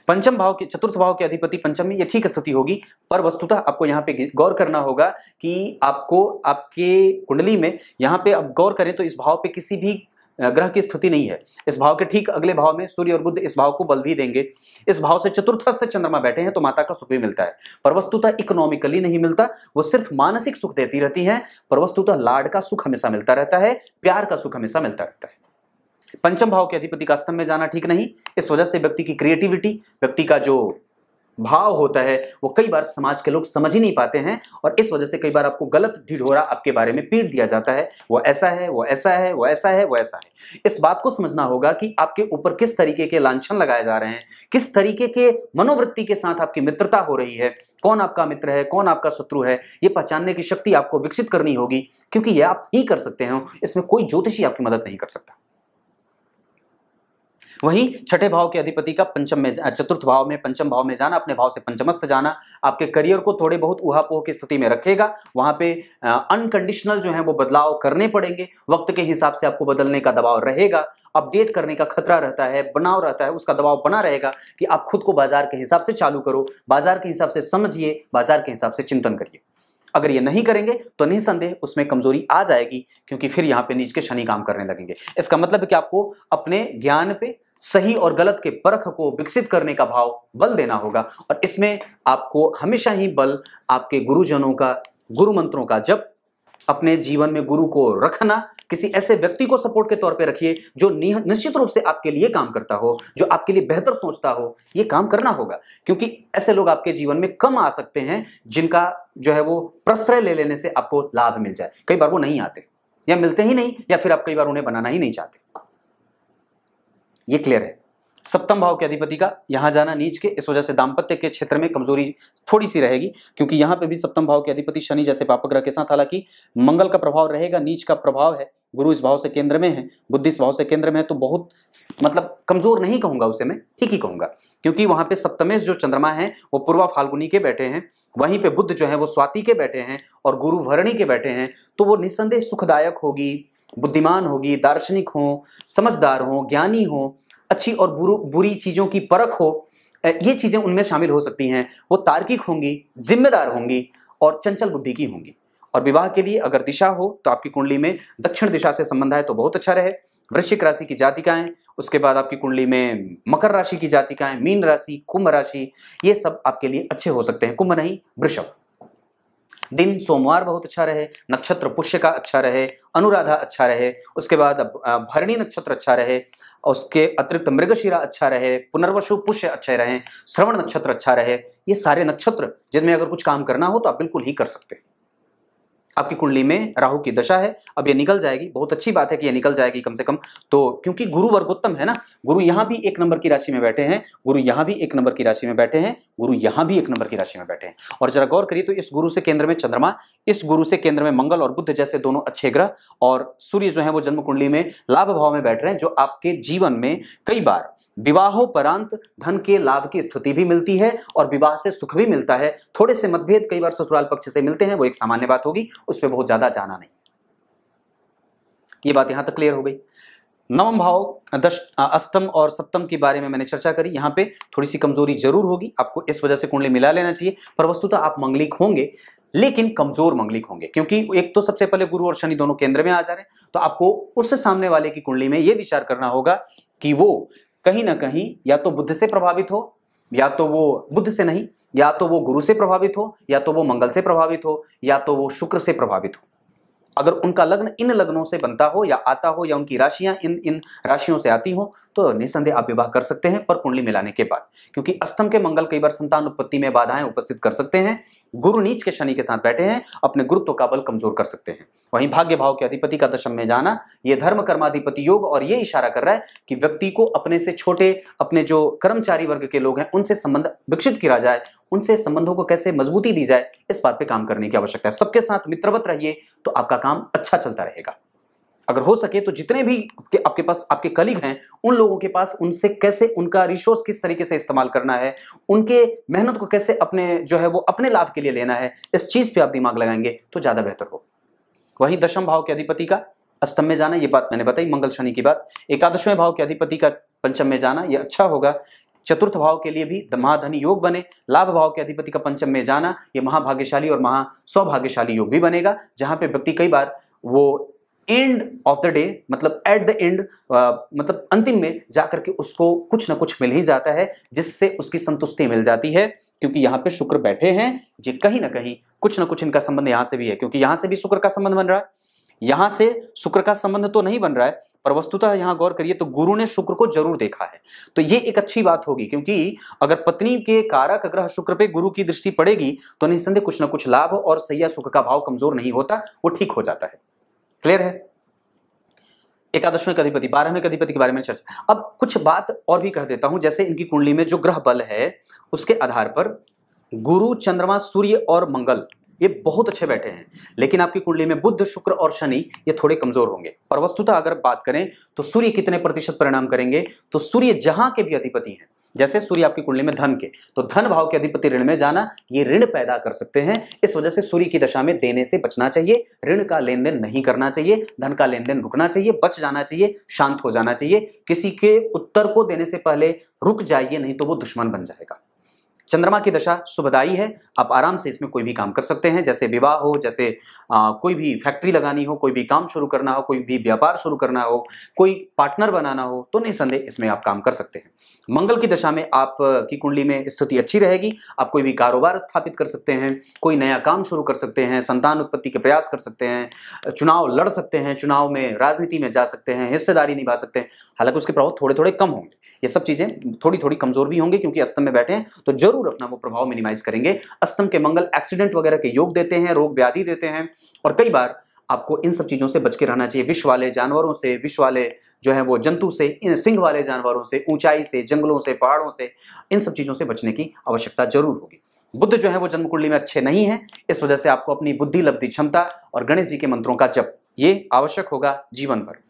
पंचम भाव के, चतुर्थ भाव के अधिपति पंचम में, ये ठीक स्थिति होगी, पर वस्तुतः आपको यहाँ पे गौर करना होगा कि आपको आपके कुंडली में यहाँ पे आप गौर करें तो इस भाव पे किसी भी ग्रह की स्थिति नहीं है। इस भाव के ठीक अगले भाव में सूर्य और बुध इस भाव को बल भी देंगे। इस भाव से चतुर्थस्थ चंद्रमा बैठे हैं तो माता का सुख भी मिलता है, पर वस्तुतः इकोनॉमिकली नहीं मिलता, वो सिर्फ मानसिक सुख देती रहती हैं, पर वस्तुतः लाड का सुख हमेशा मिलता रहता है, प्यार का सुख हमेशा मिलता रहता है। पंचम भाव के अधिपति का अष्टम में जाना ठीक नहीं, इस वजह से व्यक्ति की क्रिएटिविटी, व्यक्ति का जो भाव होता है वो कई बार समाज के लोग समझ ही नहीं पाते हैं, और इस वजह से कई बार आपको गलत ढिढोरा आपके बारे में पीट दिया जाता है, वो ऐसा है, वो ऐसा है, वो ऐसा है, वो ऐसा है। इस बात को समझना होगा कि आपके ऊपर किस तरीके के लांछन लगाए जा रहे हैं, किस तरीके के मनोवृत्ति के साथ आपकी मित्रता हो रही है, कौन आपका मित्र है, कौन आपका शत्रु है, ये पहचानने की शक्ति आपको विकसित करनी होगी, क्योंकि ये आप ही कर सकते हैं, इसमें कोई ज्योतिषी आपकी मदद नहीं कर सकता। वहीं छठे भाव के अधिपति का चतुर्थ भाव में, पंचम भाव में जाना, अपने भाव से पंचमस्थ जाना आपके करियर को थोड़े बहुत ऊहापोह की स्थिति में रखेगा। वहां पे अनकंडीशनल जो है वो बदलाव करने पड़ेंगे, वक्त के हिसाब से आपको बदलने का दबाव रहेगा, अपडेट करने का खतरा रहता है, बनाव रहता है, उसका दबाव बना रहेगा कि आप खुद को बाजार के हिसाब से चालू करो, बाजार के हिसाब से समझिए, बाजार के हिसाब से चिंतन करिए। अगर ये नहीं करेंगे तो निसंदेह उसमें कमजोरी आ जाएगी, क्योंकि फिर यहां पे नीच के शनि काम करने लगेंगे। इसका मतलब है कि आपको अपने ज्ञान पे सही और गलत के परख को विकसित करने का भाव बल देना होगा, और इसमें आपको हमेशा ही बल आपके गुरुजनों का, गुरु मंत्रों का जप, अपने जीवन में गुरु को रखना, किसी ऐसे व्यक्ति को सपोर्ट के तौर पे रखिए जो निश्चित रूप से आपके लिए काम करता हो, जो आपके लिए बेहतर सोचता हो, ये काम करना होगा। क्योंकि ऐसे लोग आपके जीवन में कम आ सकते हैं जिनका जो है वो प्रश्रय ले लेने से आपको लाभ मिल जाए। कई बार वो नहीं आते या मिलते ही नहीं, या फिर आप कई बार उन्हें बनाना ही नहीं चाहते। ये क्लियर है। सप्तम भाव के अधिपति का यहां जाना नीच के, इस वजह से दाम्पत्य के क्षेत्र में कमजोरी थोड़ी सी रहेगी, क्योंकि यहां पे भी सप्तम भाव के अधिपति शनि जैसे पाप ग्रह के साथ, हालांकि मंगल का प्रभाव रहेगा, नीच का प्रभाव है, गुरु इस भाव से केंद्र में है, बुद्धि इस भाव से केंद्र में है, तो बहुत मतलब कमजोर नहीं कहूंगा उसे, मैं ठीक ही कहूंगा, क्योंकि वहां पे सप्तमेश जो चंद्रमा है वो पूर्वा फाल्गुनी के बैठे हैं, वहीं पे बुद्ध जो है वो स्वाति के बैठे हैं और गुरु भरणी के बैठे हैं, तो वो निस्संदेह सुखदायक होगी, बुद्धिमान होगी, दार्शनिक हो, समझदार हो, ज्ञानी हो, अच्छी और बुरी चीजों की परख हो, ये चीजें उनमें शामिल हो सकती हैं। वो तार्किक होंगी, जिम्मेदार होंगी और चंचल बुद्धि की होंगी। और विवाह के लिए अगर दिशा हो तो आपकी कुंडली में दक्षिण दिशा से संबंध है तो बहुत अच्छा रहे। वृश्चिक राशि की जातिकाएं, उसके बाद आपकी कुंडली में मकर राशि की जातिकाएं, मीन राशि, कुंभ राशि, ये सब आपके लिए अच्छे हो सकते हैं। कुंभ नहीं, वृषभ। दिन सोमवार बहुत अच्छा रहे, नक्षत्र पुष्य का अच्छा रहे, अनुराधा अच्छा रहे, उसके बाद भरणी नक्षत्र अच्छा रहे, उसके अतिरिक्त मृगशिरा अच्छा रहे, पुनर्वसु पुष्य अच्छे रहे, श्रवण नक्षत्र अच्छा रहे। ये सारे नक्षत्र जिनमें अगर कुछ काम करना हो तो आप बिल्कुल ही कर सकते हैं। आपकी कुंडली में राहु की दशा है, अब ये निकल जाएगी, बहुत अच्छी बात है कि ये निकल जाएगी कम से कम, तो क्योंकि गुरु वर्गोत्तम है ना, गुरु यहां भी 1 नंबर की राशि में बैठे हैं, गुरु यहां भी 1 नंबर की राशि में बैठे हैं, गुरु यहां भी 1 नंबर की राशि में बैठे हैं। और जरा गौर करिए तो इस गुरु से केंद्र में चंद्रमा, इस गुरु से केंद्र में मंगल और बुध जैसे दोनों अच्छे ग्रह, और सूर्य जो है वो जन्म कुंडली में लाभ भाव में बैठ रहे हैं, जो आपके जीवन में कई बार विवाहोपरांत धन के लाभ की स्थिति भी मिलती है और विवाह से सुख भी मिलता है। थोड़े से मतभेद कई बार ससुराल पक्ष से मिलते हैं, वो एक सामान्य बात होगी, उस पर बहुत ज्यादा जाना नहीं। ये बात यहां तक क्लियर हो गई। नवम भाव, अष्टम और सप्तम के बारे में मैंने चर्चा करी। यहां पे थोड़ी सी कमजोरी जरूर होगी, आपको इस वजह से कुंडली मिला लेना चाहिए, पर वस्तुतः आप मंगलिक होंगे, लेकिन कमजोर मंगलिक होंगे, क्योंकि एक तो सबसे पहले गुरु और शनि दोनों केंद्र में आ जा रहे हैं, तो आपको उस सामने वाले की कुंडली में यह विचार करना होगा कि वो कहीं ना कहीं या तो बुध से प्रभावित हो, या तो वो बुध से नहीं, या तो वो गुरु से प्रभावित हो, या तो वो मंगल से प्रभावित हो, या तो वो शुक्र से प्रभावित हो। अगर उनका लग्न इन लग्नों से बनता हो या आता हो, या उनकी राशियां इन राशियों से आती हो, तो निसंदेह आप विवाह कर सकते हैं, पर कुंडली मिलाने के बाद, क्योंकि अष्टम के मंगल कई बार संतान उत्पत्ति में बाधाएं उपस्थित कर सकते हैं। गुरु नीच के शनि के साथ बैठे हैं, अपने गुरुत्व का बल कमजोर कर सकते हैं। वहीं भाग्य भाव के अधिपति का दशम में जाना, यह धर्म कर्माधिपति योग, और यह इशारा कर रहा है कि व्यक्ति को अपने से छोटे, अपने जो कर्मचारी वर्ग के लोग हैं, उनसे संबंध विकसित किया जाए, उनसे संबंधों को कैसे मजबूती दी जाए, इस बात पे काम करने की आवश्यकता है। सबके साथ मित्रवत रहिए तो आपका काम अच्छा चलता रहेगा। अगर हो सके तो जितने भी आपके पास आपके कलीग हैं, उन लोगों के पास उनसे कैसे उनका रिसोर्स किस तरीके से इस्तेमाल करना है, उनके मेहनत को कैसे अपने जो है वो अपने लाभ के लिए लेना है, इस चीज पे आप दिमाग लगाएंगे तो ज्यादा बेहतर हो। वही दशम भाव के अधिपति का अष्टम में जाना, ये बात मैंने बताई, मंगल शनि की बात। एकादशवें भाव के अधिपति का पंचम में जाना, यह अच्छा होगा। चतुर्थ भाव के लिए भी महाधनी योग बने। लाभ भाव के अधिपति का पंचम में जाना, यह महाभाग्यशाली और महासौभाग्यशाली योग भी बनेगा, जहां पे व्यक्ति कई बार वो एंड ऑफ द डे, मतलब एट द एंड, मतलब अंतिम में जाकर के उसको कुछ ना कुछ मिल ही जाता है, जिससे उसकी संतुष्टि मिल जाती है। क्योंकि यहाँ पे शुक्र बैठे हैं, जे कहीं ना कहीं कुछ ना कुछ इनका संबंध यहाँ से भी है, क्योंकि यहाँ से भी शुक्र का संबंध बन रहा है, यहां से शुक्र का संबंध तो नहीं बन रहा है, पर वस्तुतः यहां गौर करिए तो गुरु ने शुक्र को जरूर देखा है, तो ये एक अच्छी बात होगी। क्योंकि अगर पत्नी के कारक ग्रह शुक्र पे गुरु की दृष्टि पड़ेगी तो निस्संदेह कुछ ना कुछ लाभ, और सैया सुख का भाव कमजोर नहीं होता, वो ठीक हो जाता है। क्लियर है। एकादशवें अधिपति, 12वें अधिपति के बारे में चर्चा। अब कुछ बात और भी कह देता हूं, जैसे इनकी कुंडली में जो ग्रह बल है उसके आधार पर गुरु, चंद्रमा, सूर्य और मंगल, ये बहुत अच्छे बैठे हैं, लेकिन आपकी कुंडली में बुध, शुक्र और शनि ये थोड़े कमजोर होंगे। पर वस्तुतः अगर बात करें तो सूर्य कितने प्रतिशत परिणाम करेंगे, तो सूर्य जहां के भी अधिपति हैं, जैसे सूर्य आपकी कुंडली में धन के, तो धन भाव के अधिपति ऋण में जाना, ये ऋण पैदा कर सकते हैं। इस वजह से सूर्य की दशा में देने से बचना चाहिए, ऋण का लेन देन नहीं करना चाहिए, धन का लेन देन रुकना चाहिए, बच जाना चाहिए, शांत हो जाना चाहिए। किसी के उत्तर को देने से पहले रुक जाइए, नहीं तो वो दुश्मन बन जाएगा। चंद्रमा की दशा शुभदायी है, आप आराम से इसमें कोई भी काम कर सकते हैं, जैसे विवाह हो, जैसे कोई भी फैक्ट्री लगानी हो, कोई भी काम शुरू करना हो, कोई भी व्यापार शुरू करना हो, कोई पार्टनर बनाना हो, तो निसंदेह इसमें आप काम कर सकते हैं। मंगल की दशा में आप की कुंडली में स्थिति अच्छी रहेगी, आप कोई भी कारोबार स्थापित कर सकते हैं, कोई नया काम शुरू कर सकते हैं, संतान उत्पत्ति के प्रयास कर सकते हैं, चुनाव लड़ सकते हैं, चुनाव में राजनीति में जा सकते हैं, हिस्सेदारी निभा सकते हैं। हालांकि उसके प्रभाव थोड़े थोड़े कम होंगे, ये सब चीजें थोड़ी थोड़ी कमजोर भी होंगी, क्योंकि अष्टम में बैठे हैं तो जरूर अपना वो प्रभाव मिनिमाइज करेंगे। अष्टम के मंगल एक्सीडेंट वगैरह के योग देते हैं, रोग व्याधि देते हैं, और कई बार आपको इन सब चीजों से बच के रहना चाहिए। विष वाले जानवरों से, विष वाले जो है वो जंतु से, इन सिंह वाले जानवरों से, ऊंचाई से, जंगलों से, पहाड़ों से, इन सब चीजों से बचने की आवश्यकता जरूर होगी। बुध जो है वो जन्म कुंडली में अच्छे नहीं है, इस वजह से आपको अपनी बुद्धि, लब्धि, क्षमता और गणेश जी के मंत्रों का जप ये आवश्यक होगा जीवन भर।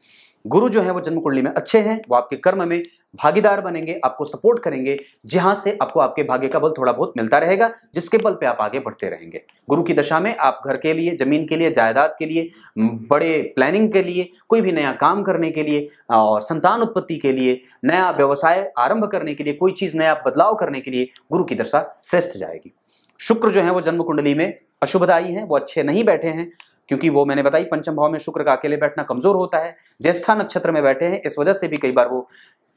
गुरु जो है वो जन्म कुंडली में अच्छे हैं, वो आपके कर्म में भागीदार बनेंगे, आपको सपोर्ट करेंगे, जहां से आपको आपके भाग्य का बल थोड़ा बहुत मिलता रहेगा, जिसके बल पे आप आगे बढ़ते रहेंगे। गुरु की दशा में आप घर के लिए, जमीन के लिए, जायदाद के लिए, बड़े प्लानिंग के लिए, कोई भी नया काम करने के लिए और संतान उत्पत्ति के लिए, नया व्यवसाय आरंभ करने के लिए, कोई चीज नया बदलाव करने के लिए गुरु की दशा श्रेष्ठ जाएगी। शुक्र जो है वो जन्म कुंडली में अशुभदायी है, वो अच्छे नहीं बैठे हैं, क्योंकि वो मैंने बताई पंचम भाव में शुक्र का अकेले बैठना कमजोर होता है। ज्येष्ठा नक्षत्र में बैठे हैं, इस वजह से भी कई बार वो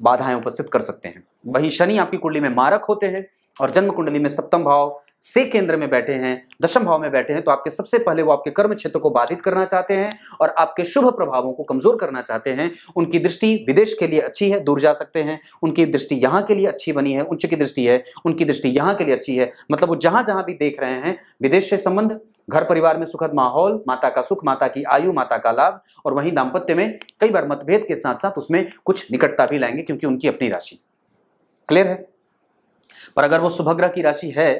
बाधाएं उपस्थित कर सकते हैं। वहीं शनि आपकी कुंडली में मारक होते हैं और जन्म कुंडली में सप्तम भाव से केंद्र में बैठे हैं, दशम भाव में बैठे हैं, तो आपके सबसे पहले वो आपके कर्म क्षेत्र को बाधित करना चाहते हैं और आपके शुभ प्रभावों को कमजोर करना चाहते हैं। उनकी दृष्टि विदेश के लिए अच्छी है, दूर जा सकते हैं। उनकी दृष्टि यहाँ के लिए अच्छी बनी है, उच्च की दृष्टि है, उनकी दृष्टि यहाँ के लिए अच्छी है, मतलब वो जहां जहां भी देख रहे हैं विदेश से संबंध, घर परिवार में सुखद माहौल, माता का सुख, माता की आयु, माता का लाभ, और वहीं दाम्पत्य में कई बार मतभेद के साथ साथ उसमें कुछ निकटता भी लाएंगे, क्योंकि उनकी अपनी राशि। क्लियर है? पर अगर वो शुभग्रह की राशि है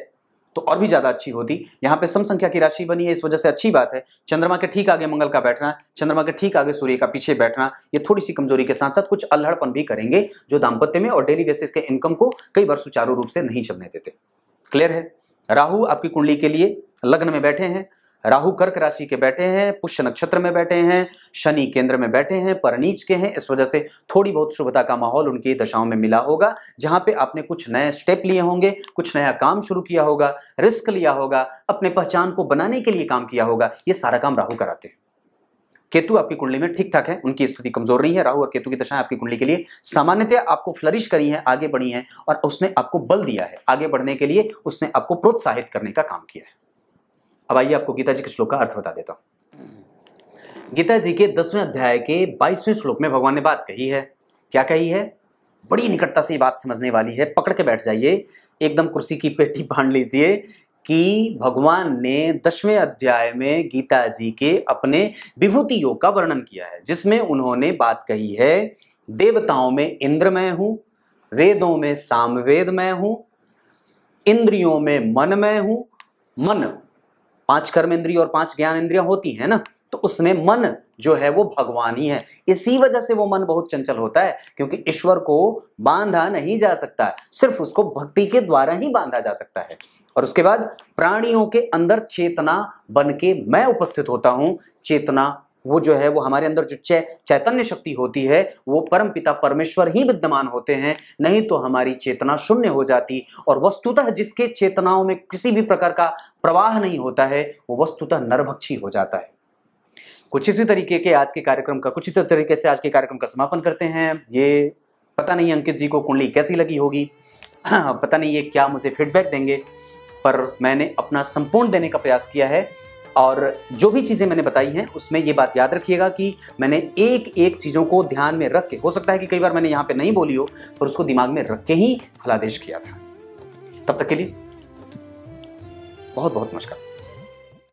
तो और भी ज्यादा अच्छी होती। यहाँ पे सम संख्या की राशि बनी है, इस वजह से अच्छी बात है। चंद्रमा के ठीक आगे मंगल का बैठना, चंद्रमा के ठीक आगे सूर्य का पीछे बैठना, ये थोड़ी सी कमजोरी के साथ साथ कुछ अल्हड़पन भी करेंगे, जो दाम्पत्य में और डेली बेसिस के इनकम को कई बार सुचारू रूप से नहीं चलने देते। क्लियर है? राहु आपकी कुंडली के लिए लग्न में बैठे हैं, राहु कर्क राशि के बैठे हैं, पुष्य नक्षत्र में बैठे हैं, शनि केंद्र में बैठे हैं, पर नीच के हैं, इस वजह से थोड़ी बहुत शुभता का माहौल उनकी दशाओं में मिला होगा। जहां पे आपने कुछ नए स्टेप लिए होंगे, कुछ नया काम शुरू किया होगा, रिस्क लिया होगा, अपने पहचान को बनाने के लिए काम किया होगा, ये सारा काम राहु कराते हैं। केतु आपकी कुंडली में ठीक ठाक है, उनकी स्थिति कमजोर नहीं है। राहु और केतु की दशाएं आपकी कुंडली के लिए सामान्यतः आपको फ्लरिश करी है, आगे बढ़ी है, और उसने आपको बल दिया है आगे बढ़ने के लिए, उसने आपको प्रोत्साहित करने का काम किया है। अब आइए आपको गीता जी के श्लोक का अर्थ बता देता हूं। गीता जी के 10वें अध्याय के 22वें श्लोक में भगवान ने बात कही है। क्या कही है? बड़ी निकटता से ये बात समझने वाली है, पकड़ के बैठ जाइए, एकदम कुर्सी की पेटी बांध लीजिए कि भगवान ने 10वें अध्याय में गीता जी के अपने विभूति योग का वर्णन किया है, जिसमें उन्होंने बात कही है, देवताओं में इंद्र मैं हूं, वेदों में सामवेद मैं हूं, इंद्रियों में मन मैं हूं। मन 5 कर्म इंद्रिय और 5 ज्ञान इंद्रियां होती है ना, तो उसमें मन जो है वो भगवान ही है। इसी वजह से वो मन बहुत चंचल होता है, क्योंकि ईश्वर को बांधा नहीं जा सकता, सिर्फ उसको भक्ति के द्वारा ही बांधा जा सकता है। और उसके बाद प्राणियों के अंदर चेतना बन के मैं उपस्थित होता हूं। चेतना वो जो है वो हमारे अंदर जो चैतन्य शक्ति होती है, वो परम पिता परमेश्वर ही विद्यमान होते हैं, नहीं तो हमारी चेतना शून्य हो जाती। और वस्तुतः जिसके चेतनाओं में किसी भी प्रकार का प्रवाह नहीं होता है, वो वस्तुतः नरभक्षी हो जाता है। कुछ इसी तरीके के आज के कार्यक्रम का कुछ इसी तरीके से आज के कार्यक्रम का समापन करते हैं। ये पता नहीं अंकित जी को कुंडली कैसी लगी होगी, पता नहीं ये क्या मुझे फीडबैक देंगे, पर मैंने अपना संपूर्ण देने का प्रयास किया है। और जो भी चीज़ें मैंने बताई हैं उसमें ये बात याद रखिएगा कि मैंने एक एक चीज़ों को ध्यान में रख के, हो सकता है कि कई बार मैंने यहाँ पे नहीं बोली हो, पर उसको दिमाग में रख के ही फलादेश किया था। तब तक के लिए बहुत बहुत नमस्कार।